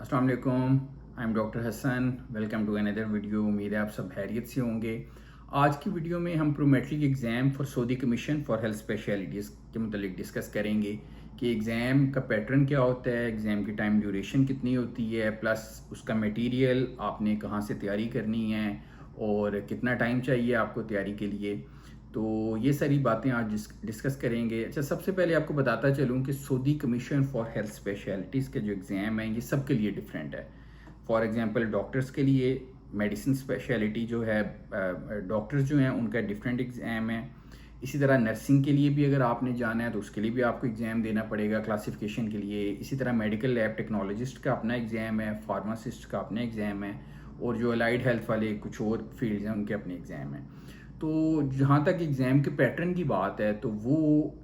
अस्सलाम वालेकुम, I am doctor Hasan. Welcome to another video. उम्मीद है आप सब खैरियत से होंगे। आज की वीडियो में हम Prometric exam for Saudi commission for health specialities के मतलब डिस्कस करेंगे कि एग्ज़ाम का पैटर्न क्या होता है, एग्ज़ाम की टाइम ड्यूरेशन कितनी होती है, प्लस उसका मटेरियल आपने कहाँ से तैयारी करनी है और कितना टाइम चाहिए आपको तैयारी के लिए। तो ये सारी बातें आज डिस्कस करेंगे। अच्छा, सबसे पहले आपको बताता चलूँ कि Saudi commission for health specialities के जो एग्ज़ाम हैं ये सब के लिए डिफरेंट है। फॉर एग्जांपल डॉक्टर्स के लिए मेडिसिन स्पेशलिटी जो है, डॉक्टर्स जो हैं उनका डिफरेंट एग्ज़ाम है। इसी तरह नर्सिंग के लिए भी अगर आपने जाना है तो उसके लिए भी आपको एग्ज़ाम देना पड़ेगा क्लासिफिकेशन के लिए। इसी तरह मेडिकल लैब टेक्नोलॉजिस्ट का अपना एग्ज़ाम है, फार्मासिस्ट का अपना एग्ज़ाम है, और जो अलाइड हेल्थ वाले कुछ और फील्ड्स हैं उनके अपने एग्ज़ाम हैं। तो जहाँ तक एग्ज़ाम के पैटर्न की बात है तो वो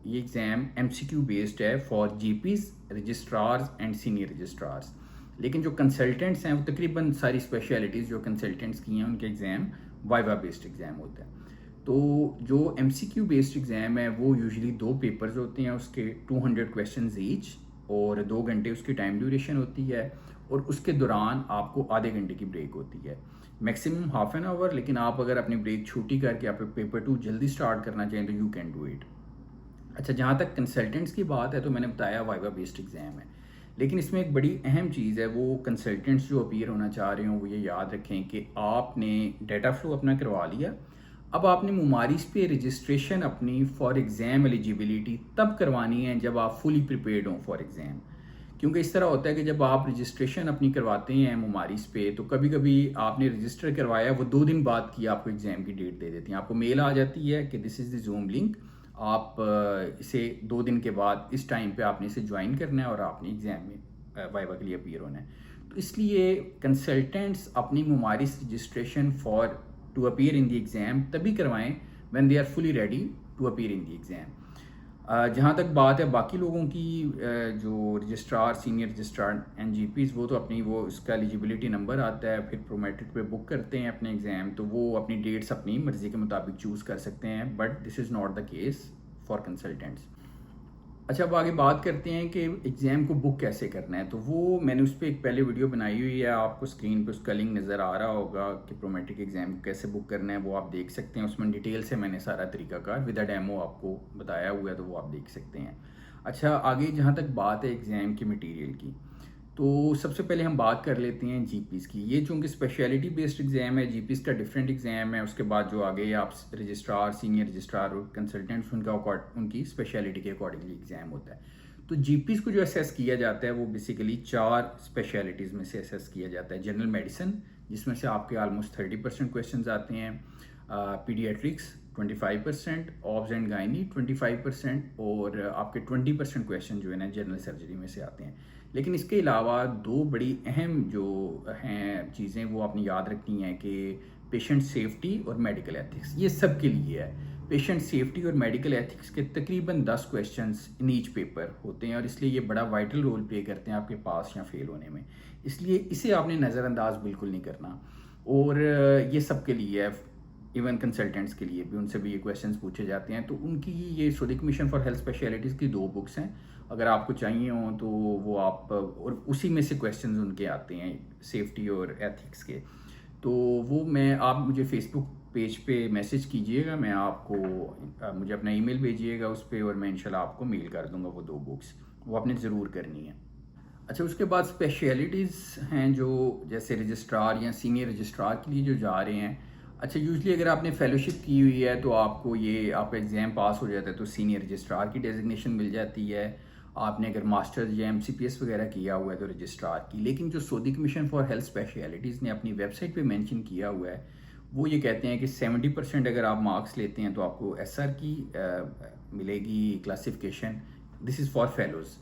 ये एग्ज़ाम एमसीक्यू बेस्ड है for GPs, registrars and senior registrars. लेकिन जो कंसल्टेंट्स हैं वो तकरीबन सारी स्पेशलिटीज़ जो कंसल्टेंट्स की हैं उनके एग्ज़ाम वाइवा बेस्ड एग्ज़ाम होते हैं। तो जो एमसीक्यू बेस्ड एग्ज़ाम है वो यूजुअली 2 पेपर्स होते हैं, उसके 200 क्वेश्चंस ईच, और 2 घंटे उसकी टाइम ड्यूरेशन होती है, और उसके दौरान आपको आधे घंटे की ब्रेक होती है, मैक्सिमम हाफ एन आवर। लेकिन आप अगर अपनी ब्रेक छुट्टी करके आप पेपर 2 जल्दी स्टार्ट करना चाहें तो यू कैन डू इट। अच्छा, जहाँ तक कंसल्टेंट्स की बात है तो मैंने बताया वाइवा बेस्ड एग्ज़ाम है, लेकिन इसमें एक बड़ी अहम चीज़ है, वो कंसल्टेंट्स जो अपीयर होना चाह रहे हों वो ये याद रखें कि आपने डाटा फ्लो अपना करवा लिया, अब आपने मुमारिस पे रजिस्ट्रेशन अपनी फॉर एग्ज़ाम एलिजिबिलिटी तब करवानी है जब आप फुली प्रिपेयर्ड हों फॉर एग्ज़ाम। क्योंकि इस तरह होता है कि जब आप रजिस्ट्रेशन अपनी करवाते हैं मुमारिस पे तो कभी कभी आपने रजिस्टर करवाया, वो 2 दिन बाद की आपको एग्ज़ाम की डेट दे देती हैं, आपको मेल आ जाती है कि this is the zoom link, आप इसे 2 दिन के बाद इस टाइम पे आपने इसे ज्वाइन करना है और आपने एग्ज़ाम में वाइवा के लिए अपीयर होना है। तो इसलिए कंसल्टेंट्स अपनी मुमारिस registration for to appear in the exam तभी करवाएं when they are fully ready to appear in the exam. जहाँ तक बात है बाकी लोगों की, जो रजिस्ट्रार, सीनियर रजिस्ट्रार एनजीपीज़, वो तो अपनी वो इसका एलिजिबिलिटी नंबर आता है, फिर प्रोमेट्रिक पे बुक करते हैं अपने एग्ज़ाम, तो वो अपनी डेट्स अपनी मर्ज़ी के मुताबिक चूज़ कर सकते हैं, but this is not the case for consultants. अच्छा, अब आगे बात करते हैं कि एग्ज़ाम को बुक कैसे करना है। तो वो मैंने उस पर एक पहले वीडियो बनाई हुई है, आपको स्क्रीन पे उसका लिंक नज़र आ रहा होगा कि प्रोमेट्रिक एग्ज़ाम को कैसे बुक करना है, वो आप देख सकते हैं। उसमें डिटेल से मैंने सारा तरीकाकार विद अ डेमो आपको बताया हुआ है, तो वो आप देख सकते हैं। अच्छा, आगे जहाँ तक बात है एग्ज़ाम के मटीरियल की, तो सबसे पहले हम बात कर लेते हैं जीपीज़ की। ये चूँकि स्पेशलिटी बेस्ड एग्ज़ाम है, जीपीज़ का डिफरेंट एग्ज़ाम है। उसके बाद जो आगे आप रजिस्ट्रार, सीनियर रजिस्ट्रार और कंसल्टेंट्स, उनकी स्पेशलिटी के अकॉर्डिंगली एग्ज़ाम होता है। तो जीपीज़ को जो असेस किया जाता है वो बेसिकली 4 स्पेशलिटीज़ में से असेस किया जाता है। जनरल मेडिसिन, जिसमें से आपके ऑलमोस्ट 30% क्वेश्चन आते हैं, पीडियाट्रिक्स 25%, ऑब्स एंड गायनी 25%, और आपके 20% क्वेश्चन जो है ना जनरल सर्जरी में से आते हैं। लेकिन इसके अलावा 2 बड़ी अहम जो हैं चीज़ें वो आपने याद रखनी है कि पेशेंट सेफ्टी और मेडिकल एथिक्स, ये सब के लिए है। पेशेंट सेफ्टी और मेडिकल एथिक्स के तकरीबन 10 क्वेश्चंस इन ईच पेपर होते हैं, और इसलिए ये बड़ा वाइटल रोल प्ले करते हैं आपके पास या फेल होने में, इसलिए इसे आपने नज़रअंदाज बिल्कुल नहीं करना। और ये सब के लिए है, इवन कंसल्टेंट्स के लिए भी, उनसे भी ये क्वेश्चंस पूछे जाते हैं। तो उनकी ये Saudi commission for health specialities की 2 बुक्स हैं, अगर आपको चाहिए हो तो वो आप, और उसी में से क्वेश्चंस उनके आते हैं सेफ्टी और एथिक्स के। तो वो आप मुझे फेसबुक पेज पे मैसेज कीजिएगा, मैं आपको मुझे अपना ईमेल भेजिएगा उस पर, और मैं इंशाल्लाह आपको मेल कर दूंगा वो 2 बुक्स, वो आपने ज़रूर करनी है। अच्छा, उसके बाद स्पेशलिटीज़ हैं जो जैसे रजिस्ट्रार या सीनियर रजिस्ट्रार के लिए जो जा रहे हैं। अच्छा, यूजली अगर आपने फेलोशिप की हुई है तो आपको ये आपका एग्ज़ाम पास हो जाता है तो सीनियर रजिस्ट्रार की डेजिग्नेशन मिल जाती है। आपने अगर मास्टर्स या एमसीपीएस वगैरह किया हुआ है तो रजिस्ट्रार की। लेकिन जो Saudi commission for health specialities ने अपनी वेबसाइट पे मेंशन किया हुआ है, वो ये कहते हैं कि 70% अगर आप मार्क्स लेते हैं तो आपको एसआर की मिलेगी classification, this is for fellows.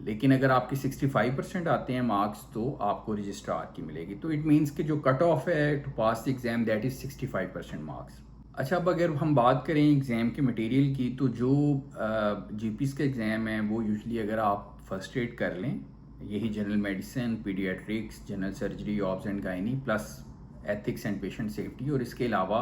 लेकिन अगर आपके 65% आते हैं मार्क्स तो आपको रजिस्ट्रार की मिलेगी। तो इट मीन्स कि जो कट ऑफ है to pass the exam that is 65% marks. अच्छा, अब अगर हम बात करें एग्ज़ाम के मटेरियल की, तो जो जीपीज़ का एग्ज़ाम है वो यूजुअली अगर आप फर्स्ट एड कर लें, यही general medicine, paediatrics, general surgery, obs and gynae, plus ethics and patient safety, और इसके अलावा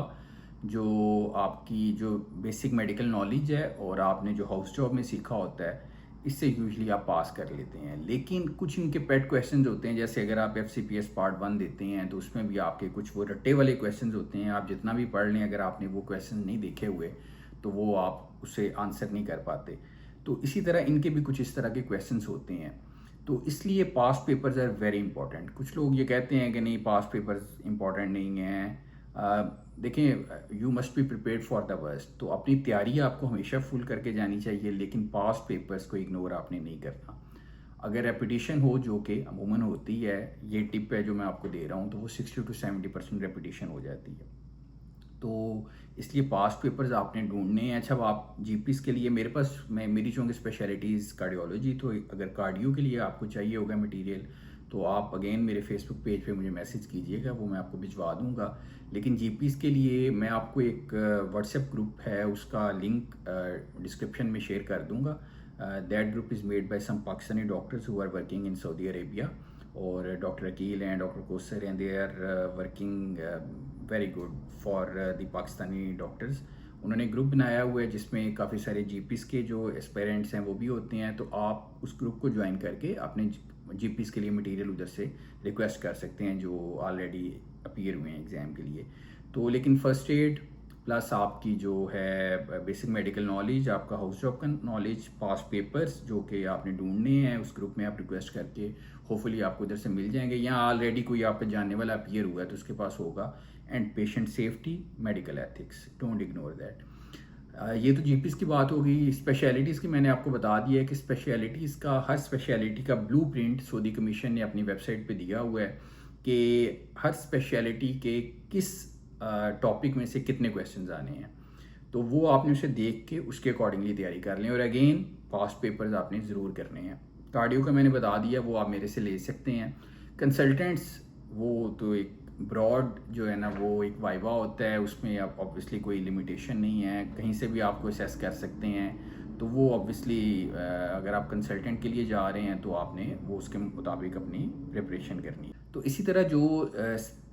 जो आपकी जो बेसिक मेडिकल नॉलेज है और आपने जो हाउस जॉब में सीखा होता है, इससे यूजली आप पास कर लेते हैं। लेकिन कुछ इनके पेट क्वेश्चंस होते हैं, जैसे अगर आप FCPS पार्ट 1 देते हैं तो उसमें भी आपके कुछ वो रट्टे वाले क्वेश्चंस होते हैं। आप जितना भी पढ़ लें, अगर आपने वो क्वेश्चन नहीं देखे हुए तो वो आप उससे आंसर नहीं कर पाते। तो इसी तरह इनके भी कुछ इस तरह के क्वेश्चंस होते हैं। तो इसलिए past papers are very important. कुछ लोग ये कहते हैं कि नहीं, पास्ट पेपर्स इंपॉर्टेंट नहीं हैं। देखें, you must be prepared for the worst. तो अपनी तैयारी आपको हमेशा फुल करके जानी चाहिए, लेकिन पास्ट पेपर्स को इग्नोर आपने नहीं करना। अगर रेपिटेशन हो, जो कि अमूमन होती है, ये टिप है जो मैं आपको दे रहा हूँ, तो वो 60 to 70% रेपिटेशन हो जाती है। तो इसलिए पास्ट पेपर्स आपने ढूंढने हैं। अच्छा, आप जीपीस के लिए मेरे पास मेरी चूँकि स्पेशलिटीज़ कार्डियोलॉजी, तो अगर कार्डियो के लिए आपको चाहिए होगा मटेरियल तो आप अगेन मेरे फेसबुक पेज पे मुझे मैसेज कीजिएगा, वो मैं आपको भिजवा दूंगा। लेकिन जीपीस के लिए मैं आपको एक व्हाट्सएप ग्रुप है, उसका लिंक डिस्क्रिप्शन में शेयर कर दूंगा। That group is made by some Pakistani doctors who are working in Saudi Arabia, और डॉक्टर अकील हैं, डॉक्टर कोसर हैं, they are working very good for the Pakistani doctors. उन्होंने ग्रुप बनाया हुआ है जिसमें काफ़ी सारे जीपीस के जो एस्पायरेंट्स हैं वो भी होते हैं। तो आप उस ग्रुप को ज्वाइन करके अपने जीपीस के लिए मटेरियल उधर से रिक्वेस्ट कर सकते हैं जो ऑलरेडी अपीयर हुए हैं एग्ज़ाम के लिए। तो लेकिन फ़र्स्ट एड प्लस आपकी जो है बेसिक मेडिकल नॉलेज, आपका हाउस जॉब का नॉलेज, पास पेपर्स जो कि आपने ढूंढने हैं, उस ग्रुप में आप रिक्वेस्ट करके होपफुली आपको उधर से मिल जाएंगे। या ऑलरेडी कोई आप पे जानने वाला अपीयर हुआ है तो उसके पास होगा। And patient safety, medical ethics, don't ignore that. ये तो जीपीस की बात होगी। स्पेशलिटीज़ की मैंने आपको बता दिया है कि स्पेशलिटीज़ का, हर स्पेशलिटी का ब्लूप्रिंट सऊदी कमीशन ने अपनी वेबसाइट पे दिया हुआ है कि हर स्पेशलिटी के किस टॉपिक में से कितने क्वेश्चंस आने हैं। तो वो आपने उसे देख के उसके अकॉर्डिंगली तैयारी कर लें। और अगेन पास्ट पेपर्स आपने ज़रूर करने हैं। कार्डियो का मैंने बता दिया, वो आप मेरे से ले सकते हैं। कंसल्टेंट्स, वो तो एक ब्रॉड जो है ना, वो एक वाइवा होता है, उसमें आप ऑब्वियसली कोई लिमिटेशन नहीं है, कहीं से भी आपको असेस कर सकते हैं। तो वो ऑब्वियसली अगर आप कंसल्टेंट के लिए जा रहे हैं तो आपने वो उसके मुताबिक अपनी प्रिपरेशन करनी है। तो इसी तरह जो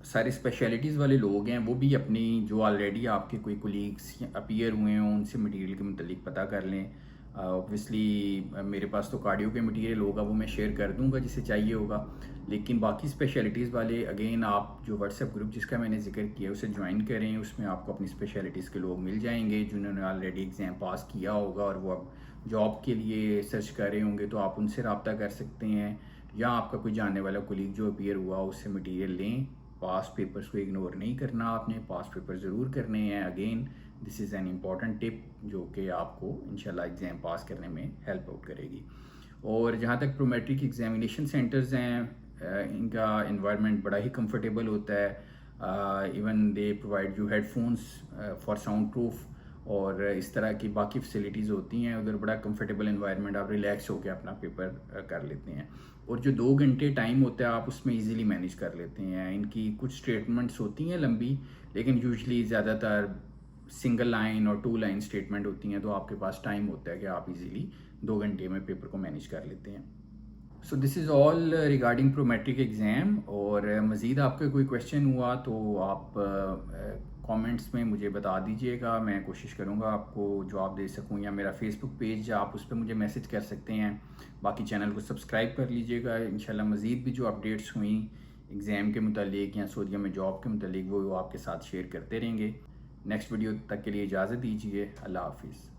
सारे स्पेशलिटीज़ वाले लोग हैं वो भी अपनी जो ऑलरेडी आपके कोई कोलीग्स अपीयर हुए हों उनसे मटेरियल के मुतालिक पता कर लें। ऑब्वियसली मेरे पास तो कार्डियो के मटेरियल होगा, वो मैं शेयर कर दूंगा जिसे चाहिए होगा। लेकिन बाकी स्पेशलिटीज़ वाले अगेन आप जो व्हाट्सएप ग्रुप जिसका मैंने जिक्र किया उसे ज्वाइन करें। उसमें आपको अपनी स्पेशलिटीज़ के लोग मिल जाएंगे जिन्होंने ऑलरेडी एग्ज़ाम पास किया होगा और वो अब जॉब के लिए सर्च कर रहे होंगे, तो आप उनसे रब्ता कर सकते हैं। या आपका कोई जानने वाला कोलीग जो अपीयर हुआ उससे मटीरियल लें। पास्ट पेपर्स को इग्नोर नहीं करना आपने, पास्ट पेपर ज़रूर करने हैं। Again this is an important tip जो कि आपको इंशाल्लाह एग्ज़ाम पास करने में हेल्प आउट करेगी। और जहाँ तक प्रोमेट्रिक एग्जामिनेशन सेंटर्स हैं, इनका इन्वायरमेंट बड़ा ही कंफर्टेबल होता है। Even they provide you headphones for sound proof, और इस तरह की बाकी फैसिलिटीज़ होती हैं उधर। बड़ा कंफर्टेबल इन्वायरमेंट, आप रिलैक्स होकर अपना पेपर कर लेते हैं। और जो 2 घंटे टाइम होता है आप उसमें इजीली मैनेज कर लेते हैं। इनकी कुछ स्टेटमेंट्स होती हैं लंबी, लेकिन यूजुअली ज़्यादातर सिंगल लाइन और 2 लाइन स्टेटमेंट होती हैं, तो आपके पास टाइम होता है कि आप इजीली 2 घंटे में पेपर को मैनेज कर लेते हैं। So this is all regarding Prometric exam. और मज़ीद आपका कोई क्वेश्चन हुआ तो आप कमेंट्स में मुझे बता दीजिएगा, मैं कोशिश करूँगा आपको जवाब दे सकूँ। या मेरा फेसबुक पेज आप उस पर मुझे मैसेज कर सकते हैं। बाकी चैनल को सब्सक्राइब कर लीजिएगा। इंशाल्लाह मज़ीद भी जो अपडेट्स हुई एग्ज़ाम के मुतालिक या सऊदीया में जॉब के मुतालिक वो आपके साथ शेयर करते रहेंगे। नेक्स्ट वीडियो तक के लिए इजाज़त दीजिए। अल्लाह हाफिज़।